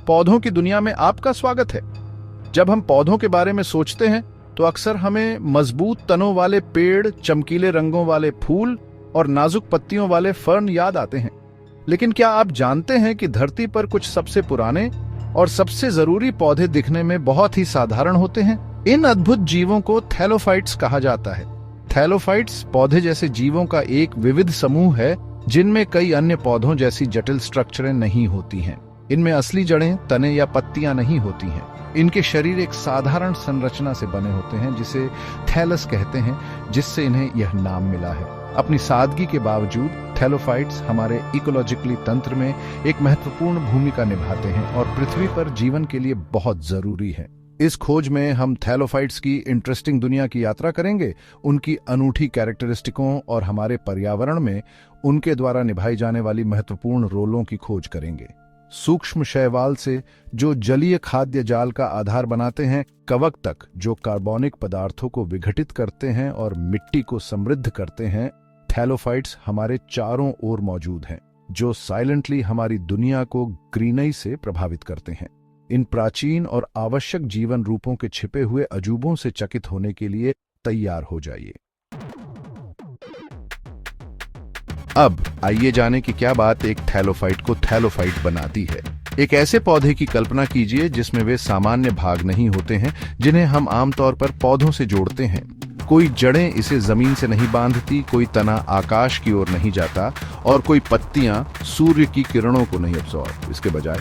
पौधों की दुनिया में आपका स्वागत है। जब हम पौधों के बारे में सोचते हैं तो अक्सर हमें मजबूत तनों वाले पेड़, चमकीले रंगों वाले फूल और नाजुक पत्तियों वाले फर्न याद आते हैं। लेकिन क्या आप जानते हैं कि धरती पर कुछ सबसे पुराने और सबसे जरूरी पौधे दिखने में बहुत ही साधारण होते हैं? इन अद्भुत जीवों को थैलोफाइट्स कहा जाता है। थैलोफाइट्स पौधे जैसे जीवों का एक विविध समूह है जिनमें कई अन्य पौधों जैसी जटिल स्ट्रक्चरें नहीं होती हैं। इनमें असली जड़ें, तने या पत्तियां नहीं होती हैं। इनके शरीर एक साधारण संरचना से बने होते हैं जिसे थैलस कहते हैं, जिससे इन्हें यह नाम मिला है। अपनी सादगी के बावजूद थैलोफाइट्स हमारे इकोलॉजिकली तंत्र में एक महत्वपूर्ण भूमिका निभाते हैं और पृथ्वी पर जीवन के लिए बहुत जरूरी है। इस खोज में हम थैलोफाइट्स की इंटरेस्टिंग दुनिया की यात्रा करेंगे, उनकी अनूठी कैरेक्टरिस्टिकों और हमारे पर्यावरण में उनके द्वारा निभाई जाने वाली महत्वपूर्ण रोलों की खोज करेंगे। सूक्ष्म शैवाल से जो जलीय खाद्य जाल का आधार बनाते हैं, कवक तक जो कार्बनिक पदार्थों को विघटित करते हैं और मिट्टी को समृद्ध करते हैं, थैलोफाइट्स हमारे चारों ओर मौजूद हैं, जो साइलेंटली हमारी दुनिया को ग्रीनरी से प्रभावित करते हैं। इन प्राचीन और आवश्यक जीवन रूपों के छिपे हुए अजूबों से चकित होने के लिए तैयार हो जाइए। अब आइए जाने कि क्या बात एक थैलोफाइट को थैलोफाइट बनाती है। एक ऐसे पौधे की कल्पना कीजिए जिसमें वे सामान्य भाग नहीं होते हैं जिन्हें हम आमतौर पर पौधों से जोड़ते हैं। कोई जड़ें इसे जमीन से नहीं बांधती, कोई तना आकाश की ओर नहीं जाता और कोई पत्तियां सूर्य की किरणों को नहीं अब्सॉर्ब। इसके बजाय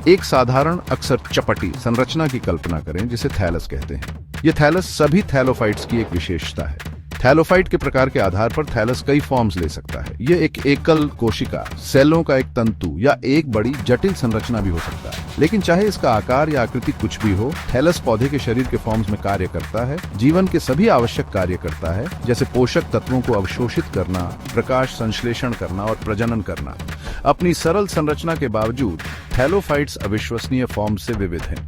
एक साधारण, अक्सर चपटी संरचना की कल्पना करें जिसे थैलस कहते हैं। यह थैलस सभी थैलोफाइट्स की एक विशेषता है। थैलोफाइट के प्रकार के आधार पर थैलस कई फॉर्म्स ले सकता है। यह एक एकल कोशिका, सेलों का एक तंतु या एक बड़ी जटिल संरचना भी हो सकता है। लेकिन चाहे इसका आकार या आकृति कुछ भी हो, थैलस पौधे के शरीर के फॉर्म्स में कार्य करता है, जीवन के सभी आवश्यक कार्य करता है, जैसे पोषक तत्वों को अवशोषित करना, प्रकाश संश्लेषण करना और प्रजनन करना। अपनी सरल संरचना के बावजूद थैलोफाइट्स अविश्वसनीय फॉर्म से विविध हैं।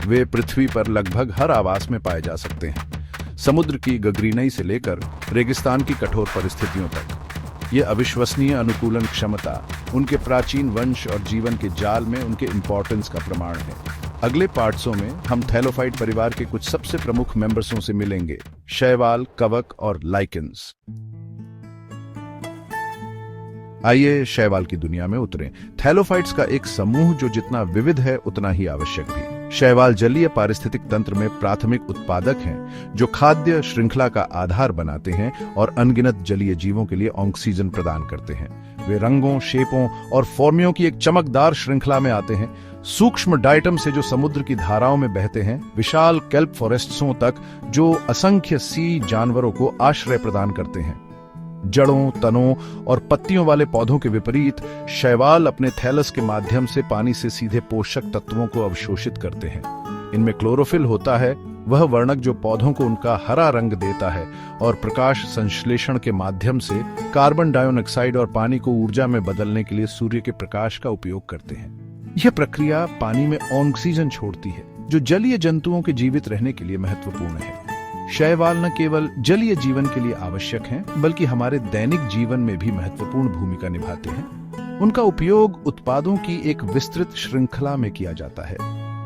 वे पृथ्वी पर लगभग हर आवास में पाए जा सकते हैं, समुद्र की गगरीनई से लेकर रेगिस्तान की कठोर परिस्थितियों तक। यह अविश्वसनीय अनुकूलन क्षमता उनके प्राचीन वंश और जीवन के जाल में उनके इंपॉर्टेंस का प्रमाण है। अगले पार्ट्सों में हम थैलोफाइट परिवार के कुछ सबसे प्रमुख मेंबर्सों से मिलेंगे: शैवाल, कवक और लाइकेंस। आइए शैवाल की दुनिया में उतरें। थैलोफाइट्स का एक समूह जो जितना विविध है उतना ही आवश्यक भी। शैवाल जलीय पारिस्थितिक तंत्र में प्राथमिक उत्पादक हैं, जो खाद्य श्रृंखला का आधार बनाते हैं और अनगिनत जलीय जीवों के लिए ऑक्सीजन प्रदान करते हैं। वे रंगों, शेपों और फॉर्मियों की एक चमकदार श्रृंखला में आते हैं, सूक्ष्म डाइटम से जो समुद्र की धाराओं में बहते हैं, विशाल केल्प फॉरेस्ट्सों तक जो असंख्य सी जानवरों को आश्रय प्रदान करते हैं। जड़ों, तनों और पत्तियों वाले पौधों के विपरीत शैवाल अपने थैलस के माध्यम से पानी से सीधे पोषक तत्वों को अवशोषित करते हैं। इनमें क्लोरोफिल होता है, वह वर्णक जो पौधों को उनका हरा रंग देता है और प्रकाश संश्लेषण के माध्यम से कार्बन डाइऑक्साइड और पानी को ऊर्जा में बदलने के लिए सूर्य के प्रकाश का उपयोग करते हैं। यह प्रक्रिया पानी में ऑक्सीजन छोड़ती है, जो जलीय जंतुओं के जीवित रहने के लिए महत्वपूर्ण है। शैवाल न केवल जलीय जीवन के लिए आवश्यक हैं, बल्कि हमारे दैनिक जीवन में भी महत्वपूर्ण भूमिका निभाते हैं। उनका उपयोग उत्पादों की एक विस्तृत श्रृंखला में किया जाता है,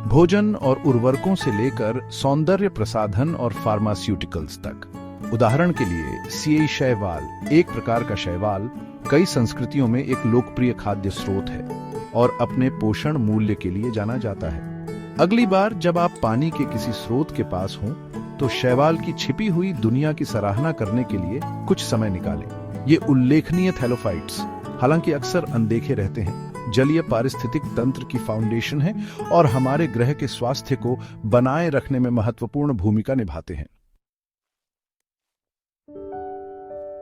भोजन और उर्वरकों से लेकर सौंदर्य प्रसाधन और फार्मास्यूटिकल्स तक। उदाहरण के लिए सिएई शैवाल, एक प्रकार का शैवाल, कई संस्कृतियों में एक लोकप्रिय खाद्य स्रोत है और अपने पोषण मूल्य के लिए जाना जाता है। अगली बार जब आप पानी के किसी स्रोत के पास हों, तो शैवाल की छिपी हुई दुनिया की सराहना करने के लिए कुछ समय निकालें। ये उल्लेखनीय थैलोफाइट्स, हालांकि अक्सर अनदेखे रहते हैं, जलीय पारिस्थितिक तंत्र की फाउंडेशन है और हमारे ग्रह के स्वास्थ्य को बनाए रखने में महत्वपूर्ण भूमिका निभाते हैं।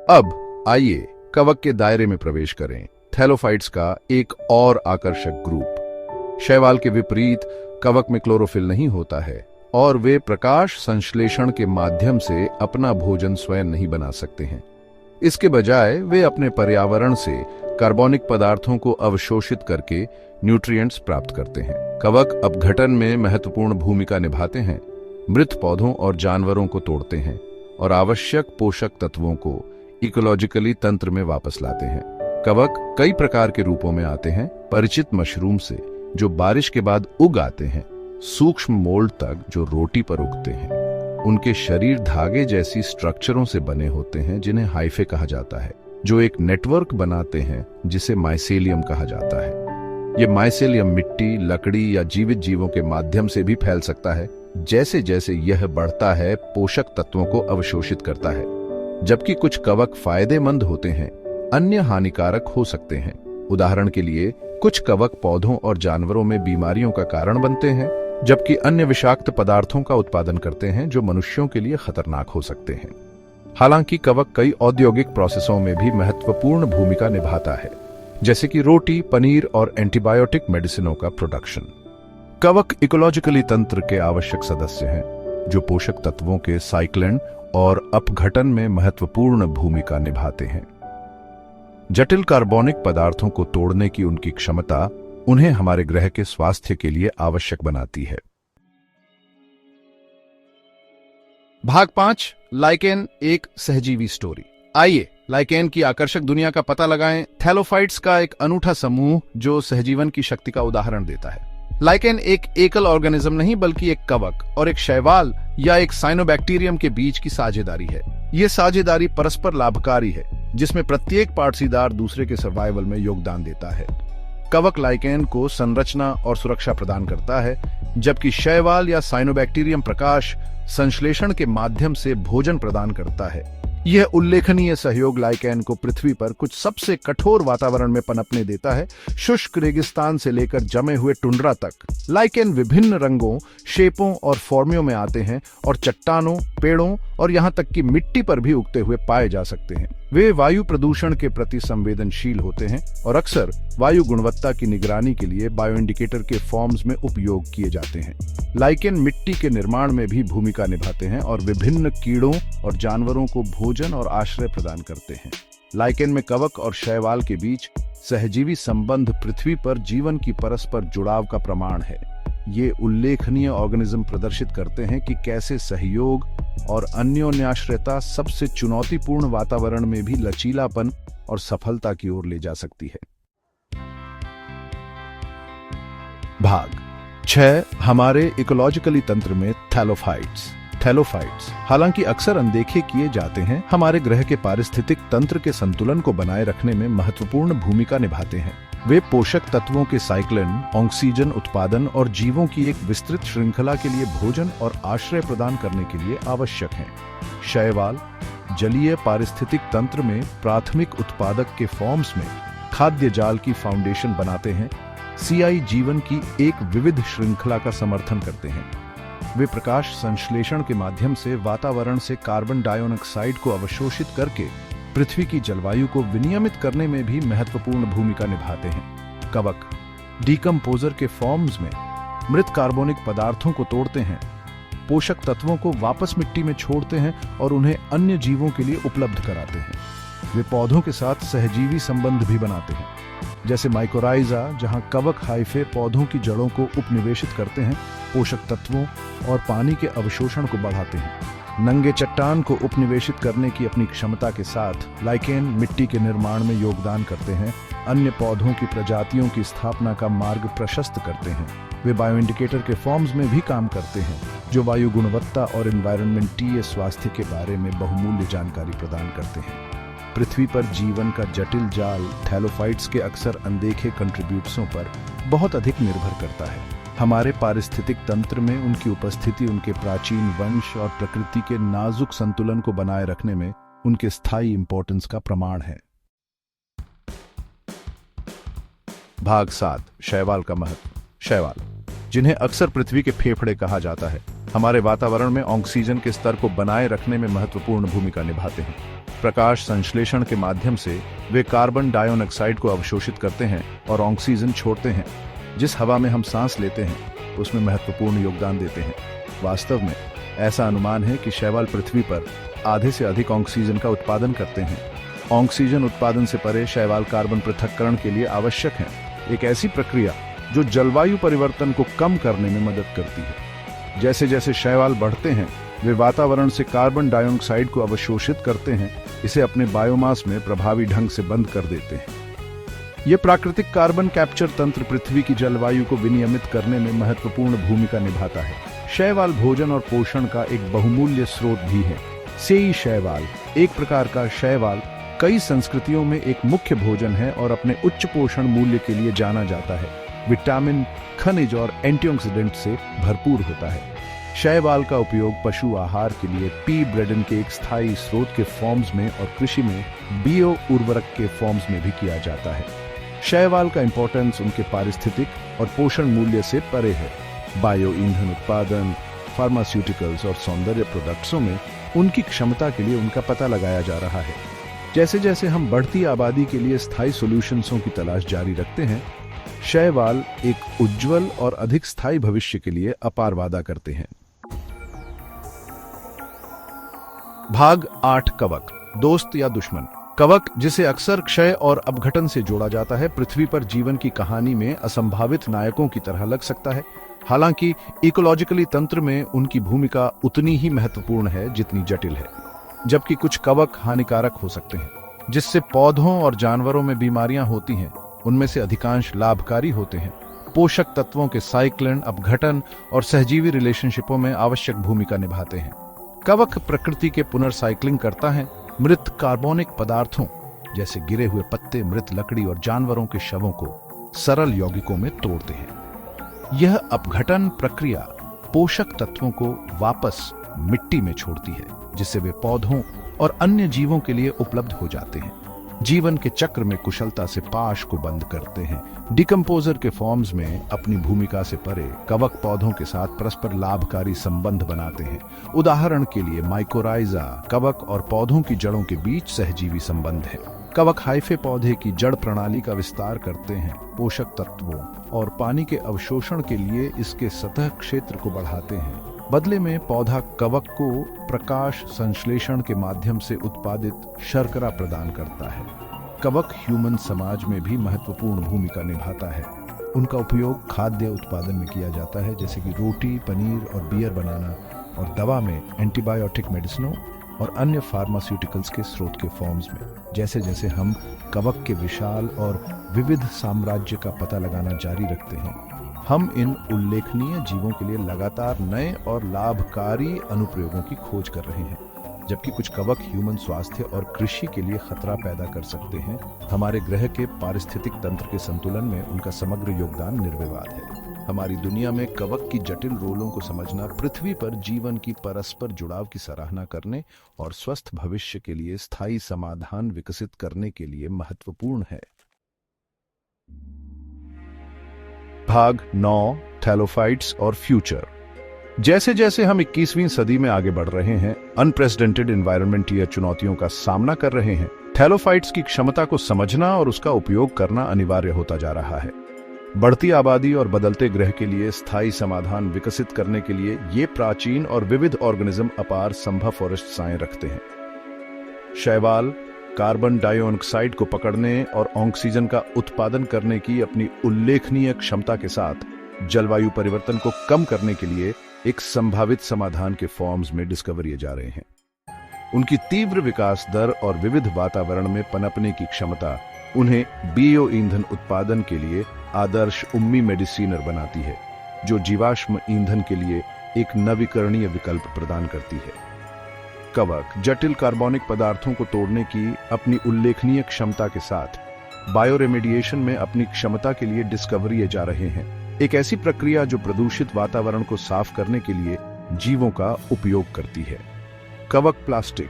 अब आइए कवक के दायरे में प्रवेश करें। थैलोफाइट्स का एक और आकर्षक ग्रुप। शैवाल के विपरीत कवक में क्लोरोफिल नहीं होता है और वे प्रकाश संश्लेषण के माध्यम से अपना भोजन स्वयं नहीं बना सकते हैं। इसके बजाय वे अपने पर्यावरण से कार्बनिक पदार्थों को अवशोषित करके न्यूट्रिएंट्स प्राप्त करते हैं। कवक अपघटन में महत्वपूर्ण भूमिका निभाते हैं, मृत पौधों और जानवरों को तोड़ते हैं और आवश्यक पोषक तत्वों को इकोलॉजिकली तंत्र में वापस लाते हैं। कवक कई प्रकार के रूपों में आते हैं, परिचित मशरूम से जो बारिश के बाद उग आते हैं, सूक्ष्म मोल्ड तक जो रोटी पर उगते हैं। उनके शरीर धागे जैसी स्ट्रक्चरों से बने होते हैं जिन्हें हाइफे कहा जाता है, जो एक नेटवर्क बनाते हैं जिसे माइसेलियम कहा जाता है। ये माइसेलियम मिट्टी, लकड़ी या जीवित जीवों के माध्यम से भी फैल सकता है। जैसे जैसे यह बढ़ता है, पोषक तत्वों को अवशोषित करता है। जबकि कुछ कवक फायदेमंद होते हैं, अन्य हानिकारक हो सकते हैं। उदाहरण के लिए, कुछ कवक पौधों और जानवरों में बीमारियों का कारण बनते हैं, जबकि अन्य विषाक्त पदार्थों का उत्पादन करते हैं जो मनुष्यों के लिए खतरनाक हो सकते हैं। हालांकि कवक कई औद्योगिक प्रोसेसों में भी महत्वपूर्ण भूमिका निभाता है, जैसे कि रोटी, पनीर और एंटीबायोटिक मेडिसिनों का प्रोडक्शन। कवक इकोलॉजिकली तंत्र के आवश्यक सदस्य हैं, जो पोषक तत्वों के साइक्लिन और अपघटन में महत्वपूर्ण भूमिका निभाते हैं। जटिल कार्बनिक पदार्थों को तोड़ने की उनकी क्षमता उन्हें हमारे ग्रह के स्वास्थ्य के लिए आवश्यक बनाती है। भाग 5, लाइकेन एक सहजीवी स्टोरी। आइए लाइकेन की आकर्षक दुनिया का पता लगाएं। थैलोफाइट्स का एक अनूठा समूह जो सहजीवन की शक्ति का उदाहरण देता है। लाइकेन एक एकल ऑर्गेनिज्म नहीं, बल्कि एक कवक और एक शैवाल या एक साइनोबैक्टीरियम के बीच की साझेदारी है। यह साझेदारी परस्पर लाभकारी है, जिसमें प्रत्येक पार्टसीदार दूसरे के सर्वाइवल में योगदान देता है। कवक लाइकेन को संरचना और सुरक्षा प्रदान करता है, जबकि शैवाल या साइनोबैक्टीरियम प्रकाश संश्लेषण के माध्यम से भोजन प्रदान करता है। यह उल्लेखनीय सहयोग लाइकेन को पृथ्वी पर कुछ सबसे कठोर वातावरण में पनपने देता है, शुष्क रेगिस्तान से लेकर जमे हुए टुंड्रा तक। लाइकेन विभिन्न रंगों, शेपों और फॉर्मियों में आते हैं और चट्टानों, पेड़ों और यहां तक कि मिट्टी पर भी उगते हुए पाए जा सकते हैं। वे वायु प्रदूषण के प्रति संवेदनशील होते हैं और अक्सर वायु गुणवत्ता की निगरानी के लिए बायोइंडिकेटर के फॉर्म्स में उपयोग किए जाते हैं। लाइकेन मिट्टी के निर्माण में भी भूमिका निभाते हैं और विभिन्न कीड़ों और जानवरों को भोजन और आश्रय प्रदान करते हैं। लाइकेन में कवक और शैवाल के बीच सहजीवी संबंध पृथ्वी पर जीवन की परस्पर जुड़ाव का प्रमाण है। ये उल्लेखनीय ऑर्गेनिज्म प्रदर्शित करते हैं कि कैसे सहयोग और अन्योन्याश्रयता सबसे चुनौतीपूर्ण वातावरण में भी लचीलापन और सफलता की ओर ले जा सकती है। भाग 6, हमारे इकोलॉजिकली तंत्र में थैलोफाइट्स हालांकि अक्सर अनदेखे किए जाते हैं, हमारे ग्रह के पारिस्थितिक तंत्र के संतुलन को बनाए रखने में महत्वपूर्ण भूमिका निभाते हैं। वे पोषक तत्वों के साइक्लिन, ऑक्सीजन उत्पादन और जीवों की एक विस्तृत श्रृंखला के लिए भोजन और आश्रय प्रदान करने के लिए आवश्यक हैं। शैवाल जलीय पारिस्थितिक तंत्र में प्राथमिक उत्पादक के फॉर्म्स में खाद्य जाल की फाउंडेशन बनाते हैं। सीआई जीवन की एक विविध श्रृंखला का समर्थन करते हैं। वे प्रकाश संश्लेषण के माध्यम से वातावरण से कार्बन डाइऑक्साइड को अवशोषित करके पृथ्वी की जलवायु को विनियमित करने में भी महत्वपूर्ण भूमिका निभाते हैं। कवक डीकम्पोजर के फॉर्म्स में मृत कार्बनिक पदार्थों को तोड़ते हैं, पोषक तत्वों को वापस मिट्टी में छोड़ते हैं और उन्हें अन्य जीवों के लिए उपलब्ध कराते हैं। वे पौधों के साथ सहजीवी संबंध भी बनाते हैं, जैसे माइकोराइजा, जहां कवक हाइफे पौधों की जड़ों को उपनिवेशित करते हैं, पोषक तत्वों और पानी के अवशोषण को बढ़ाते हैं। नंगे चट्टान को उपनिवेशित करने की अपनी क्षमता के साथ लाइकेन मिट्टी के निर्माण में योगदान करते हैं, अन्य पौधों की प्रजातियों की स्थापना का मार्ग प्रशस्त करते हैं। वे बायोइंडिकेटर के फॉर्म्स में भी काम करते हैं, जो वायु गुणवत्ता और एनवायरनमेंटीय स्वास्थ्य के बारे में बहुमूल्य जानकारी प्रदान करते हैं। पृथ्वी पर जीवन का जटिल जाल थैलोफाइट्स के अक्सर अनदेखे कंट्रीब्यूट्सों पर बहुत अधिक निर्भर करता है। हमारे पारिस्थितिक तंत्र में उनकी उपस्थिति उनके प्राचीन वंश और प्रकृति के नाजुक संतुलन को बनाए रखने में उनके स्थायी इंपॉर्टेंस का प्रमाण है। भाग 7, शैवाल का महत्व। शैवाल, जिन्हें अक्सर पृथ्वी के फेफड़े कहा जाता है, हमारे वातावरण में ऑक्सीजन के स्तर को बनाए रखने में महत्वपूर्ण भूमिका निभाते हैं। प्रकाश संश्लेषण के माध्यम से वे कार्बन डाइऑक्साइड को अवशोषित करते हैं और ऑक्सीजन छोड़ते हैं। जिस हवा में हम सांस लेते हैं उसमें महत्वपूर्ण योगदान देते हैं। वास्तव में ऐसा अनुमान है कि शैवाल पृथ्वी पर आधे से अधिक ऑक्सीजन का उत्पादन करते हैं। ऑक्सीजन उत्पादन से परे शैवाल कार्बन पृथक्करण के लिए आवश्यक है, एक ऐसी प्रक्रिया जो जलवायु परिवर्तन को कम करने में मदद करती है। जैसे जैसे शैवाल बढ़ते हैं, वे वातावरण से कार्बन डाइऑक्साइड को अवशोषित करते हैं, इसे अपने बायोमास में प्रभावी ढंग से बंद कर देते हैं। ये प्राकृतिक कार्बन कैप्चर तंत्र पृथ्वी की जलवायु को विनियमित करने में महत्वपूर्ण भूमिका निभाता है। शैवाल भोजन और पोषण का एक बहुमूल्य स्रोत भी है। सेई शैवाल, एक प्रकार का शैवाल, कई संस्कृतियों में एक मुख्य भोजन है और अपने उच्च पोषण मूल्य के लिए जाना जाता है। विटामिन, खनिज और एंटीऑक्सीडेंट से भरपूर होता है। शैवाल का उपयोग पशु आहार के लिए पी ब्रेडन के एक स्थायी स्रोत के फॉर्म्स में और कृषि में बियो उर्वरक के फॉर्म्स में भी किया जाता है। शैवाल का इंपॉर्टेंस उनके पारिस्थितिक और पोषण मूल्य से परे है। बायो ईंधन उत्पादन, फार्मास्यूटिकल्स और सौंदर्य प्रोडक्ट्सों में उनकी क्षमता के लिए उनका पता लगाया जा रहा है। जैसे जैसे हम बढ़ती आबादी के लिए स्थायी सॉल्यूशंसों की तलाश जारी रखते हैं, शैवाल एक उज्जवल और अधिक स्थायी भविष्य के लिए अपार वादा करते हैं। भाग 8, कवक, दोस्त या दुश्मन। कवक, जिसे अक्सर क्षय और अपघटन से जोड़ा जाता है, पृथ्वी पर जीवन की कहानी में असंभावित नायकों की तरह लग सकता है। हालांकि इकोलॉजिकली तंत्र में उनकी भूमिका उतनी ही महत्वपूर्ण है जितनी जटिल है। जबकि कुछ कवक हानिकारक हो सकते हैं, जिससे पौधों और जानवरों में बीमारियां होती हैं, उनमें से अधिकांश लाभकारी होते हैं। पोषक तत्वों के साइक्लन, अपघटन और सहजीवी रिलेशनशिपों में आवश्यक भूमिका निभाते हैं। कवक प्रकृति के पुनर्साइक्लिंग करता है। मृत कार्बनिक पदार्थों जैसे गिरे हुए पत्ते, मृत लकड़ी और जानवरों के शवों को सरल यौगिकों में तोड़ते हैं। यह अपघटन प्रक्रिया पोषक तत्वों को वापस मिट्टी में छोड़ती है, जिससे वे पौधों और अन्य जीवों के लिए उपलब्ध हो जाते हैं। जीवन के चक्र में कुशलता से पाश को बंद करते हैं। डिकम्पोजर के फॉर्म्स में अपनी भूमिका से परे कवक पौधों के साथ परस्पर लाभकारी संबंध बनाते हैं। उदाहरण के लिए माइकोराइजा कवक और पौधों की जड़ों के बीच सहजीवी संबंध है। कवक हाइफे पौधे की जड़ प्रणाली का विस्तार करते हैं, पोषक तत्वों और पानी के अवशोषण के लिए इसके सतह क्षेत्र को बढ़ाते हैं। बदले में पौधा कवक को प्रकाश संश्लेषण के माध्यम से उत्पादित शर्करा प्रदान करता है। कवक ह्यूमन समाज में भी महत्वपूर्ण भूमिका निभाता है। उनका उपयोग खाद्य उत्पादन में किया जाता है, जैसे कि रोटी, पनीर और बियर बनाना, और दवा में एंटीबायोटिक मेडिसिनों और अन्य फार्मास्यूटिकल्स के स्रोत के फॉर्म्स में। जैसे जैसे हम कवक के विशाल और विविध साम्राज्य का पता लगाना जारी रखते हैं, हम इन उल्लेखनीय जीवों के लिए लगातार नए और लाभकारी अनुप्रयोगों की खोज कर रहे हैं। जबकि कुछ कवक ह्यूमन स्वास्थ्य और कृषि के लिए खतरा पैदा कर सकते हैं, हमारे ग्रह के पारिस्थितिक तंत्र के संतुलन में उनका समग्र योगदान निर्विवाद है। हमारी दुनिया में कवक की जटिल रोलों को समझना पृथ्वी पर जीवन की परस्पर जुड़ाव की सराहना करने और स्वस्थ भविष्य के लिए स्थायी समाधान विकसित करने के लिए महत्वपूर्ण है। भाग 9, थैलोफाइट्स और फ्यूचर। जैसे जैसे हम 21वीं सदी में आगे बढ़ रहे हैं, अनप्रेसिडेंटेड एनवायरमेंटीय चुनौतियों का सामना कर रहे हैं, थैलोफाइट्स की क्षमता को समझना और उसका उपयोग करना अनिवार्य होता जा रहा है। बढ़ती आबादी और बदलते ग्रह के लिए स्थायी समाधान विकसित करने के लिए ये प्राचीन और विविध ऑर्गेनिज्म अपार संभव फॉरेस्ट्स रखते हैं। शैवाल कार्बन डाइऑक्साइड को पकड़ने और ऑक्सीजन का उत्पादन करने की अपनी उल्लेखनीय क्षमता के साथ जलवायु परिवर्तन को कम करने के लिए एक संभावित समाधान के फॉर्म्स में डिस्कवर किए जा रहे हैं। उनकी तीव्र विकास दर और विविध वातावरण में पनपने की क्षमता उन्हें बियो ईंधन उत्पादन के लिए आदर्श उम्मी मेडिसिनर बनाती है, जो जीवाश्म ईंधन के लिए एक नवीकरणीय विकल्प प्रदान करती है। कवक जटिल कार्बनिक पदार्थों को तोड़ने की अपनी उल्लेखनीय क्षमता के साथ बायोरेमेडिएशन में अपनी क्षमता के लिए डिस्कवर किए जा रहे हैं, एक ऐसी प्रक्रिया जो प्रदूषित वातावरण को साफ करने के लिए जीवों का उपयोग करती है। कवक प्लास्टिक,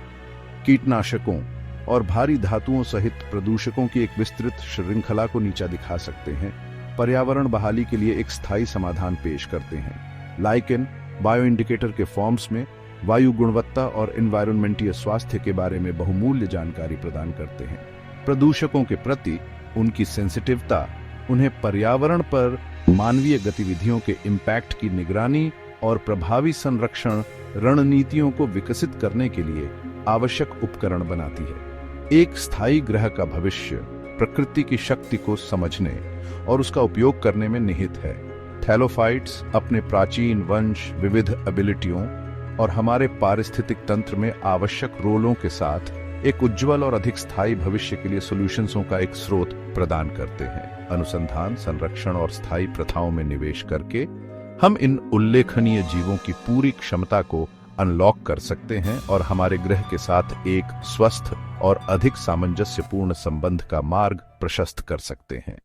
कीटनाशकों और भारी धातुओं सहित प्रदूषकों की एक विस्तृत श्रृंखला को नीचा दिखा सकते हैं, पर्यावरण बहाली के लिए एक स्थायी समाधान पेश करते हैं। लाइकेन बायो इंडिकेटर के फॉर्म्स में वायु गुणवत्ता और एनवायरमेंटीय स्वास्थ्य के बारे में बहुमूल्य जानकारी प्रदान करते हैं। प्रदूषकों के प्रति उनकी सेंसिटिविटी उन्हें पर्यावरण पर मानवीय गतिविधियों के इम्पैक्ट की निगरानी और प्रभावी संरक्षण रणनीतियों को विकसित करने के लिए आवश्यक उपकरण बनाती है। एक स्थायी ग्रह का भविष्य प्रकृति की शक्ति को समझने और उसका उपयोग करने में निहित है। थैलोफाइट्स अपने प्राचीन वंश, विविध एबिलिटियों और हमारे पारिस्थितिक तंत्र में आवश्यक रोलों के साथ एक उज्जवल और अधिक स्थायी भविष्य के लिए सॉल्यूशंसों का एक स्रोत प्रदान करते हैं। अनुसंधान, संरक्षण और स्थायी प्रथाओं में निवेश करके हम इन उल्लेखनीय जीवों की पूरी क्षमता को अनलॉक कर सकते हैं और हमारे ग्रह के साथ एक स्वस्थ और अधिक सामंजस्यपूर्ण संबंध का मार्ग प्रशस्त कर सकते हैं।